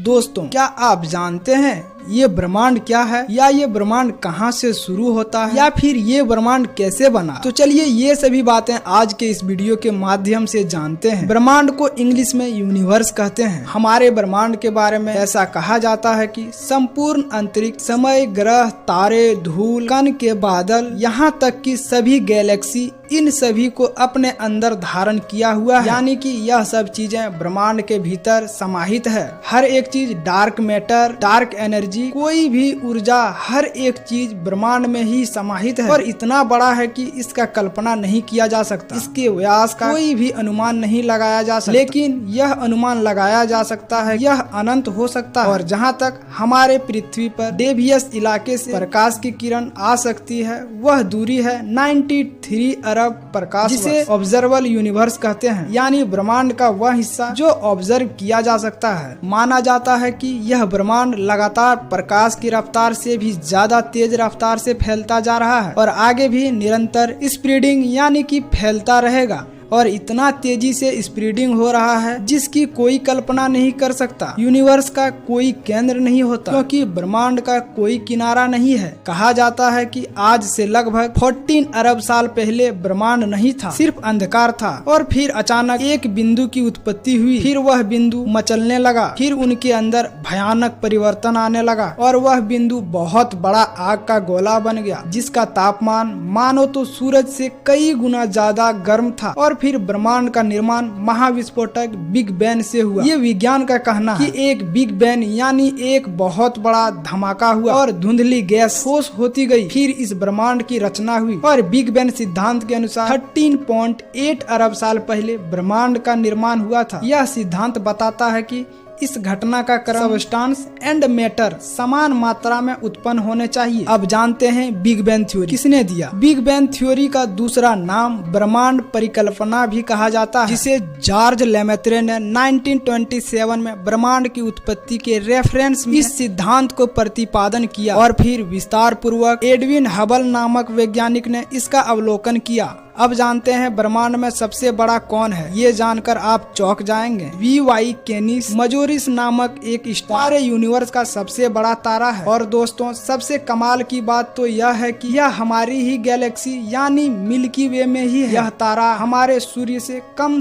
दोस्तों, क्या आप जानते हैं ये ब्रह्मांड क्या है, या ये ब्रह्मांड कहाँ से शुरू होता है, या फिर ये ब्रह्मांड कैसे बना? तो चलिए ये सभी बातें आज के इस वीडियो के माध्यम से जानते हैं। ब्रह्मांड को इंग्लिश में यूनिवर्स कहते हैं। हमारे ब्रह्मांड के बारे में ऐसा कहा जाता है कि संपूर्ण अंतरिक्ष, समय, ग्रह, तारे, धूल, कण के बादल, यहाँ तक कि सभी गैलेक्सी, इन सभी को अपने अंदर धारण किया हुआ है। यानी कि यह सब चीजें ब्रह्मांड के भीतर समाहित है। हर एक चीज, डार्क मैटर, डार्क एनर्जी, कोई भी ऊर्जा, हर एक चीज ब्रह्मांड में ही समाहित है और इतना बड़ा है कि इसका कल्पना नहीं किया जा सकता। इसके व्यास का कोई भी अनुमान नहीं लगाया जा सकता, लेकिन यह अनुमान लगाया जा सकता है यह अनंत हो सकता है। और जहाँ तक हमारे पृथ्वी पर डेवियस इलाके से प्रकाश की किरण आ सकती है, वह दूरी है 93 अरब प्रकाश, जिसे ऑब्जर्वेबल यूनिवर्स कहते हैं। यानी ब्रह्मांड का वह हिस्सा जो ऑब्जर्व किया जा सकता है। माना जाता है कि यह ब्रह्मांड लगातार प्रकाश की रफ्तार से भी ज्यादा तेज रफ्तार से फैलता जा रहा है और आगे भी निरंतर स्प्रेडिंग यानी कि फैलता रहेगा। और इतना तेजी से स्प्रेडिंग हो रहा है जिसकी कोई कल्पना नहीं कर सकता। यूनिवर्स का कोई केंद्र नहीं होता, क्योंकि ब्रह्मांड का कोई किनारा नहीं है। कहा जाता है कि आज से लगभग 14 अरब साल पहले ब्रह्मांड नहीं था, सिर्फ अंधकार था। और फिर अचानक एक बिंदु की उत्पत्ति हुई, फिर वह बिंदु मचलने लगा, फिर उनके अंदर भयानक परिवर्तन आने लगा और वह बिंदु बहुत बड़ा आग का गोला बन गया, जिसका तापमान मानो तो सूरज से कई गुना ज्यादा गर्म था। और फिर ब्रह्मांड का निर्माण महाविस्फोटक बिग बैंग से हुआ। ये विज्ञान का कहना है कि एक बिग बैंग यानी एक बहुत बड़ा धमाका हुआ और धुंधली गैस ठोस होती गई। फिर इस ब्रह्मांड की रचना हुई और बिग बैंग सिद्धांत के अनुसार 13.8 अरब साल पहले ब्रह्मांड का निर्माण हुआ था। यह सिद्धांत बताता है कि इस घटना का क्रम सब्सटेंस एंड मैटर समान मात्रा में उत्पन्न होने चाहिए। अब जानते हैं बिग बैंग थ्योरी किसने दिया। बिग बैंग थ्योरी का दूसरा नाम ब्रह्मांड परिकल्पना भी कहा जाता है, जिसे जॉर्ज लेमेत्रे ने 1927 में ब्रह्मांड की उत्पत्ति के रेफरेंस में इस सिद्धांत को प्रतिपादन किया। और फिर विस्तार पूर्वक एडविन हबल नामक वैज्ञानिक ने इसका अवलोकन किया। अब जानते हैं ब्रह्मांड में सबसे बड़ा कौन है। ये जानकर आप चौंक जाएंगे। वी कैनिस मजोरिस नामक एक स्टार यूनिवर्स का सबसे बड़ा तारा है। और दोस्तों, सबसे कमाल की बात तो यह है कि यह हमारी ही गैलेक्सी यानी मिल्की वे में ही है। यह तारा हमारे सूर्य से कम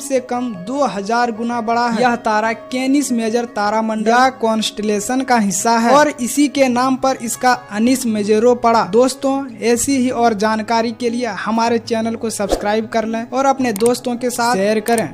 2000 गुना बड़ा है। यह तारा कैनिस मेजर तारामंडल या कॉन्स्टेलेशन का हिस्सा है और इसी के नाम पर इसका अनिस मेजरो पड़ा। दोस्तों, ऐसी ही और जानकारी के लिए हमारे चैनल को सब्सक्राइब कर लें और अपने दोस्तों के साथ शेयर करें।